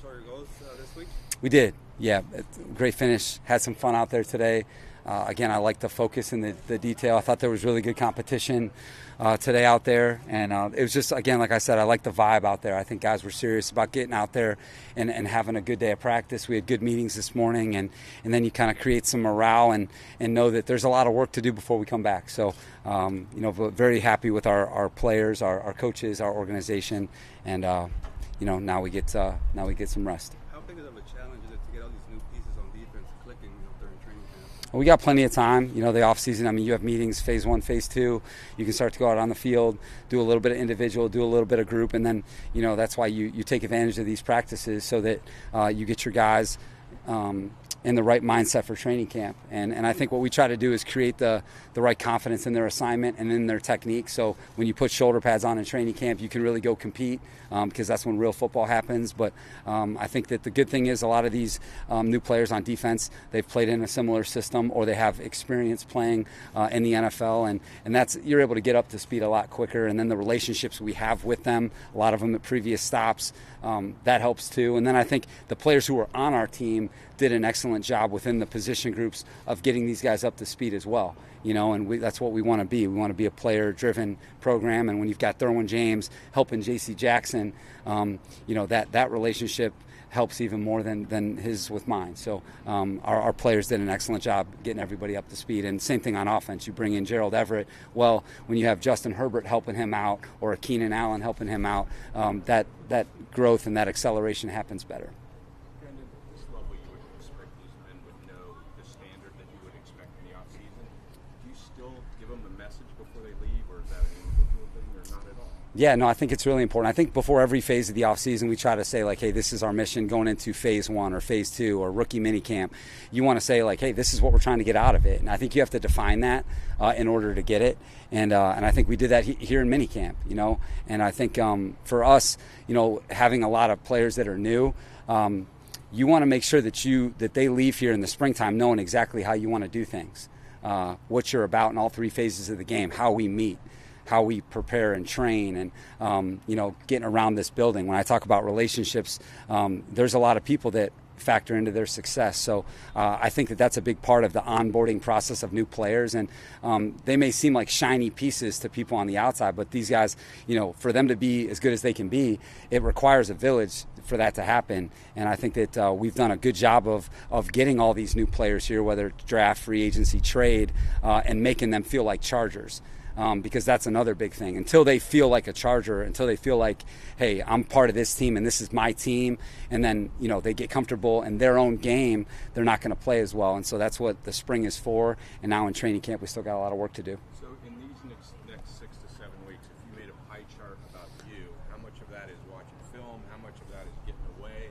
our goals this week? We did, yeah. Great finish. Had some fun out there today. Again, I like the focus and the detail. I thought there was really good competition today out there. And it was just, again, like I said, I like the vibe out there. I think guys were serious about getting out there and having a good day of practice. We had good meetings this morning, and then you kind of create some morale and know that there's a lot of work to do before we come back. So, very happy with our players, our coaches, our organization, and, now we get some rest. How big of a challenge is it to get all these new pieces on defense clicking during training camp? We got plenty of time. The offseason, you have meetings, phase 1, phase 2. You can start to go out on the field, do a little bit of individual, do a little bit of group, and then, that's why you take advantage of these practices so that you get your guys in the right mindset for training camp. And I think what we try to do is create the right confidence in their assignment and in their technique. So when you put shoulder pads on in training camp, you can really go compete because that's when real football happens. But I think that the good thing is a lot of these new players on defense, they've played in a similar system or they have experience playing in the NFL. And that's, you're able to get up to speed a lot quicker. And then the relationships we have with them, a lot of them at previous stops, that helps too. And then I think the players who are on our team did an excellent job within the position groups of getting these guys up to speed as well. And that's what we want to be. We want to be a player-driven program, and when you've got Derwin James helping J.C. Jackson, that relationship helps even more than his with mine. So our players did an excellent job getting everybody up to speed. And same thing on offense. You bring in Gerald Everett. Well, when you have Justin Herbert helping him out or a Keenan Allen helping him out, that growth and that acceleration happens better. Brandon, at this level you would expect these men would know the standard that you would expect in the offseason. Do you still give them the message before they leave, or is that an individual thing, or not at all? Yeah, no, I think it's really important. I think before every phase of the offseason, we try to say, like, hey, this is our mission going into phase 1 or phase 2 or rookie minicamp. You want to say, like, hey, this is what we're trying to get out of it. And I think you have to define that in order to get it. And I think we did that here in minicamp, And I think for us, having a lot of players that are new, you want to make sure that they leave here in the springtime knowing exactly how you want to do things, what you're about in all 3 phases of the game, how we meet, how we prepare and train, and getting around this building. When I talk about relationships, there's a lot of people that factor into their success. So I think that's a big part of the onboarding process of new players. And they may seem like shiny pieces to people on the outside, but these guys, for them to be as good as they can be, it requires a village for that to happen. And I think that we've done a good job of getting all these new players here, whether it's draft, free agency, trade, and making them feel like Chargers. Because that's another big thing. Until they feel like a Charger, until they feel like, hey, I'm part of this team and this is my team, and then they get comfortable in their own game, they're not going to play as well. And so that's what the spring is for. And now in training camp, we still got a lot of work to do. So in these next 6 to 7 weeks, if you made a pie chart about you, how much of that is watching film? How much of that is getting away?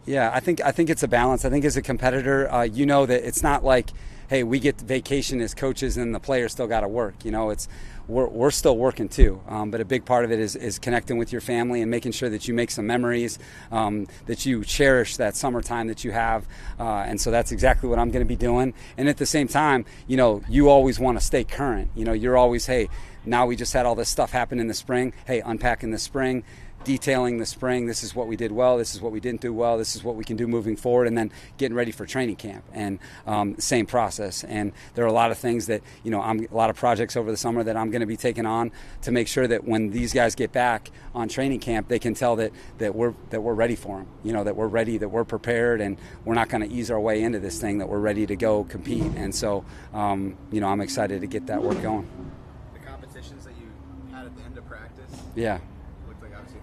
Yeah, I think it's a balance. I think as a competitor, that it's not like, hey, we get vacation as coaches and the players still got to work. We're still working too. But a big part of it is connecting with your family and making sure that you make some memories, that you cherish that summertime that you have. And so that's exactly what I'm going to be doing. And at the same time, you always want to stay current. You're always, hey, now we just had all this stuff happen in the spring. Hey, unpacking the spring, detailing the spring. This is what we did well. This is what we didn't do well. This is what we can do moving forward, and then getting ready for training camp. And same process. And there are a lot of things that a lot of projects over the summer that I'm going to be taking on to make sure that when these guys get back on training camp, they can tell that we're ready for them. That we're ready, that we're prepared, and we're not going to ease our way into this thing. That we're ready to go compete. And so I'm excited to get that work going. The competitions that you had at the end of practice. Yeah.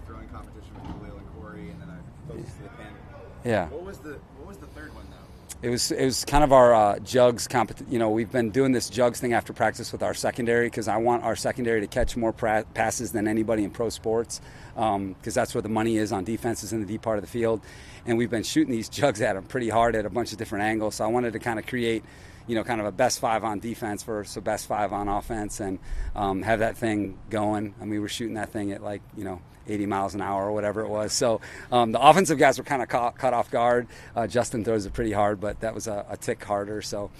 Throwing competition with Khalil and Corey, and then I closest to the pin. Yeah. What was the third one though? It was kind of our jugs competition. We've been doing this jugs thing after practice with our secondary because I want our secondary to catch more passes than anybody in pro sports because that's where the money is on defenses in the deep part of the field. And we've been shooting these jugs at them pretty hard at a bunch of different angles. So I wanted to kind of create kind of a best 5 on defense versus a best 5 on offense and have that thing going. We were shooting that thing at 80 miles an hour or whatever it was. So the offensive guys were kind of caught off guard. Justin throws it pretty hard, but that was a tick harder. So,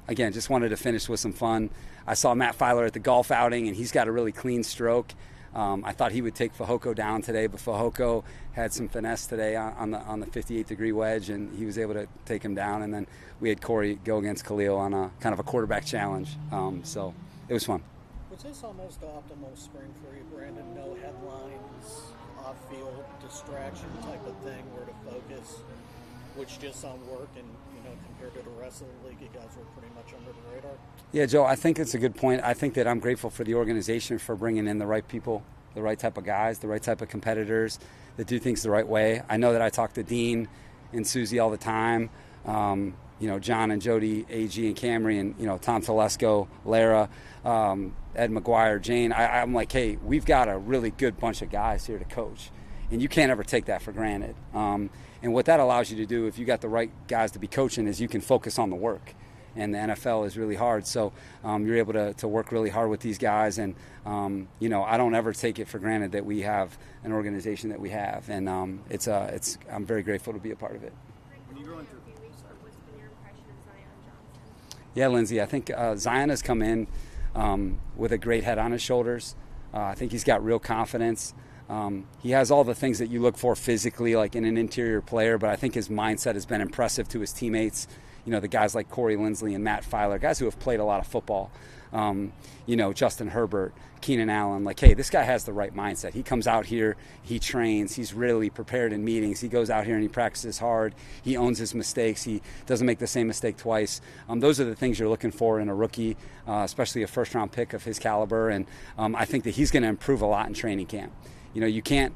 again, just wanted to finish with some fun. I saw Matt Filer at the golf outing, and he's got a really clean stroke. I thought he would take Fehoko down today, but Fehoko had some finesse today on the 58-degree wedge, and he was able to take him down. And then we had Corey go against Khalil on a kind of a quarterback challenge. So it was fun. Was this almost the optimal spring for you, Brandon? No headlines, off-field distraction type of thing, where to focus, which just on work, and compared to the rest of the league, you guys were pretty much under the radar. Yeah, Joe, I think it's a good point. I think that I'm grateful for the organization for bringing in the right people, the right type of guys, the right type of competitors that do things the right way. I know that I talk to Dean and Susie all the time. John and Jody, AG and Camry, and Tom Telesco, Lara, Ed McGuire, Jane. I'm like, hey, we've got a really good bunch of guys here to coach, and you can't ever take that for granted. And what that allows you to do, if you got the right guys to be coaching, is you can focus on the work. And the NFL is really hard, so you're able to work really hard with these guys. And I don't ever take it for granted that we have an organization that we have, and I'm very grateful to be a part of it. When you grow into Yeah, Lindsay, I think Zion has come in with a great head on his shoulders. I think he's got real confidence. He has all the things that you look for physically, like in an interior player, but I think his mindset has been impressive to his teammates. The guys like Corey Lindsley and Matt Filer, guys who have played a lot of football. Justin Herbert, Keenan Allen, like, hey, this guy has the right mindset. He comes out here, he trains, he's really prepared in meetings. He goes out here and he practices hard. He owns his mistakes. He doesn't make the same mistake twice. Those are the things you're looking for in a rookie, especially a first-round pick of his caliber. And I think that he's going to improve a lot in training camp. You can't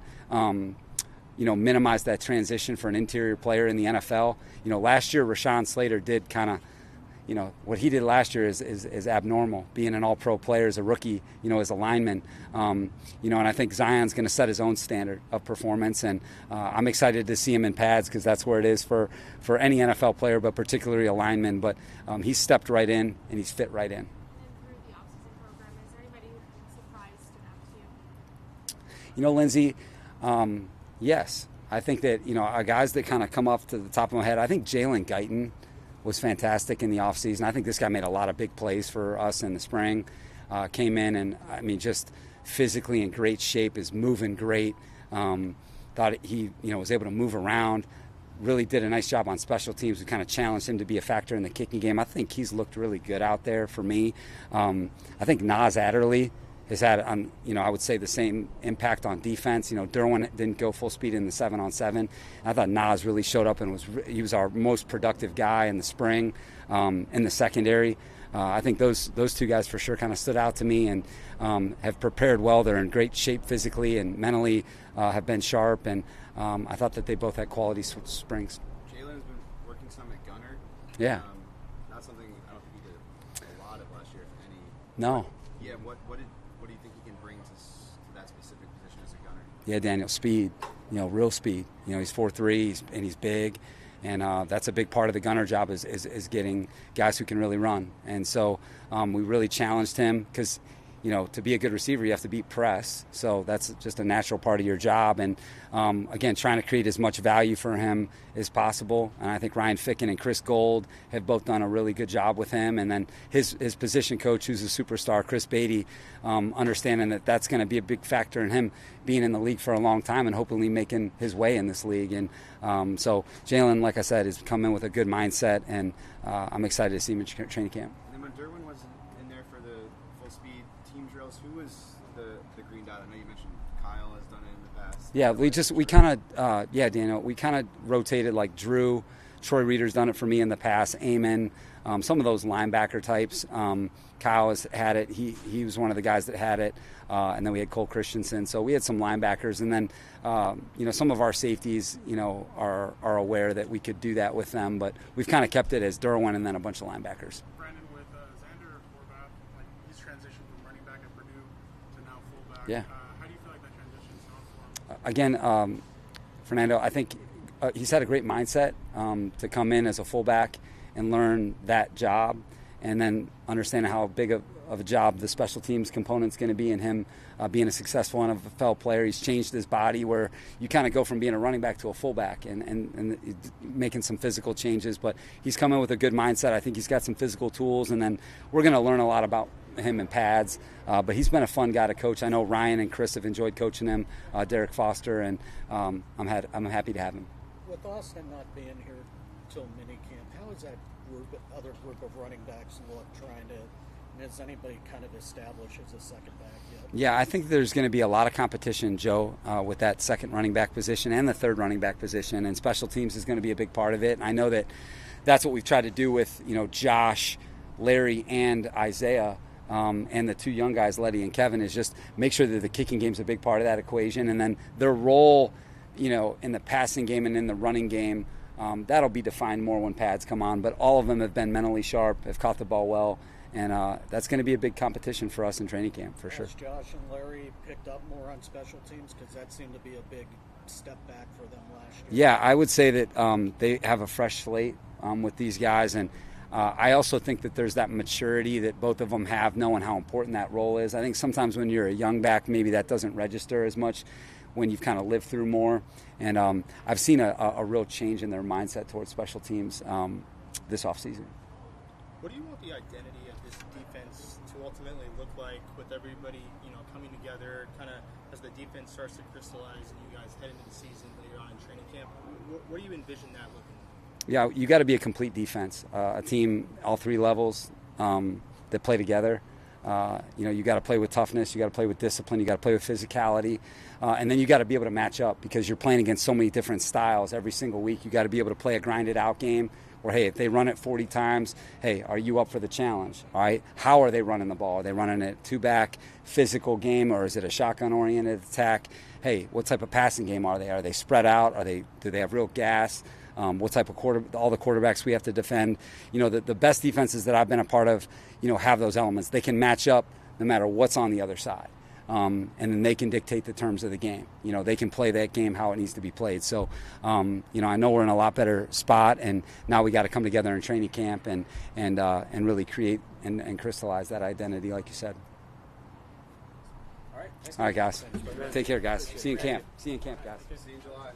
minimize that transition for an interior player in the NFL. Last year Rashawn Slater did kind of, what he did last year is abnormal, being an all-pro player as a rookie, as a lineman. And I think Zion's going to set his own standard of performance, and I'm excited to see him in pads because that's where it is for any NFL player, but particularly a lineman. But he's stepped right in, and he's fit right in. And through the offseason program, is there anybody who surprised stood out to you? Lindsay, yes. I think that, guys that kind of come up to the top of my head, I think Jalen Guyton was fantastic in the offseason. I think this guy made a lot of big plays for us in the spring. Came in and, just physically in great shape, is moving great. Thought he, was able to move around. Really did a nice job on special teams. We kind of challenged him to be a factor in the kicking game. I think he's looked really good out there for me. I think Nas Adderley has had, I would say the same impact on defense. Derwin didn't go full speed in the 7-on-7. I thought Nas really showed up and he was our most productive guy in the spring in the secondary. I think those two guys for sure kind of stood out to me and have prepared well. They're in great shape physically and mentally, have been sharp, and I thought that they both had quality springs. Jalen's been working some at gunner. Yeah. Not something I don't think he did a lot of last year, if any. No. Yeah, what do you think he can bring to that specific position as a gunner? Yeah, Daniel, speed, real speed. He's 4'3", and he's big, and that's a big part of the gunner job is getting guys who can really run. And so we really challenged him because, to be a good receiver, you have to beat press. So that's just a natural part of your job. And, again, trying to create as much value for him as possible. And I think Ryan Ficken and Chris Gold have both done a really good job with him. And then his position coach, who's a superstar, Chris Beatty, understanding that that's going to be a big factor in him being in the league for a long time and hopefully making his way in this league. And so Jalen, like I said, has come in with a good mindset, and I'm excited to see him in training camp. And then when Derwin was in there for the full speed team drills, who was the green dot? I know you mentioned Kyle has done it in the past. Yeah, Daniel, we kind of rotated, like Drew, Troy Reeder's done it for me in the past, Eamon, some of those linebacker types. Kyle has had it. He was one of the guys that had it. And then we had Cole Christensen. So we had some linebackers. And then, some of our safeties, are aware that we could do that with them. But we've kind of kept it as Derwin and then a bunch of linebackers. Brandon, with Xander Horvath, he's transitioned from running back at Purdue to now fullback. Yeah. How do you feel like that transition's gone for him? Again, Fernando, I think he's had a great mindset to come in as a fullback and learn that job. and then understanding how big of a job the special teams component's going to be, and him being a successful NFL player. He's changed his body where you kind of go from being a running back to a fullback, and making some physical changes. But he's come in with a good mindset. I think he's got some physical tools, and then we're going to learn a lot about him in pads. But he's been a fun guy to coach. I know Ryan and Chris have enjoyed coaching him, Derek Foster, and I'm happy to have him. With Austin not being here till minicamp, how is that other group of running backs look trying to? Has anybody kind of established as a second back yet? Yeah, I think there's going to be a lot of competition, Joe, with that second running back position and the third running back position, and special teams is going to be a big part of it. And I know that's what we've tried to do with Josh, Larry, and Isaiah, and the two young guys, Letty and Kevin, is just make sure that the kicking game is a big part of that equation, and then their role, in the passing game and in the running game, that'll be defined more when pads come on. But all of them have been mentally sharp, have caught the ball well. And that's going to be a big competition for us in training camp, for sure. Has Josh and Larry picked up more on special teams? Because that seemed to be a big step back for them last year. Yeah, I would say that they have a fresh slate with these guys. And I also think that there's that maturity that both of them have, knowing how important that role is. I think sometimes when you're a young back, maybe that doesn't register as much when you've kind of lived through more. And I've seen a real change in their mindset towards special teams this offseason. What do you want the identity of this defense to ultimately look like with everybody, coming together, kind of as the defense starts to crystallize and you guys head into the season later on in training camp? What do you envision that looking like? Yeah, you got to be a complete defense, a team, all three levels that play together. You got to play with toughness, you got to play with discipline, you got to play with physicality, and then you got to be able to match up because you're playing against so many different styles every single week. You got to be able to play a grinded out game. Or, hey, if they run it 40 times, hey, are you up for the challenge? All right, how are they running the ball? Are they running it two-back, physical game, or is it a shotgun-oriented attack? Hey, what type of passing game are they? Are they spread out? Do they have real gas? What type of all the quarterbacks we have to defend? The best defenses that I've been a part of, have those elements. They can match up no matter what's on the other side. And then they can dictate the terms of the game. They can play that game how it needs to be played. So, I know we're in a lot better spot, and now we got to come together in training camp and really create and crystallize that identity, like you said. All right. All right, guys. Take care, guys. See you in camp. See you in camp, guys. See you in July.